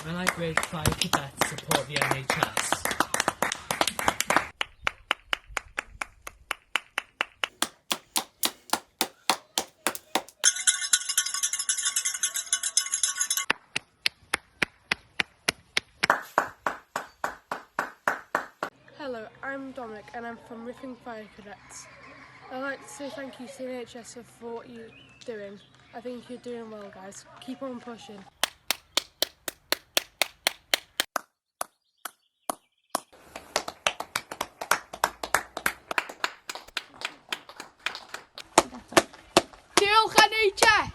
and I grade Fire Cadets support the NHS. Hello, I'm Dominic and I'm from Riffing Fire Cadets. I'd like to say thank you to the NHS for what you're doing. I think you're doing well, guys. Keep on pushing. Diolch NHS!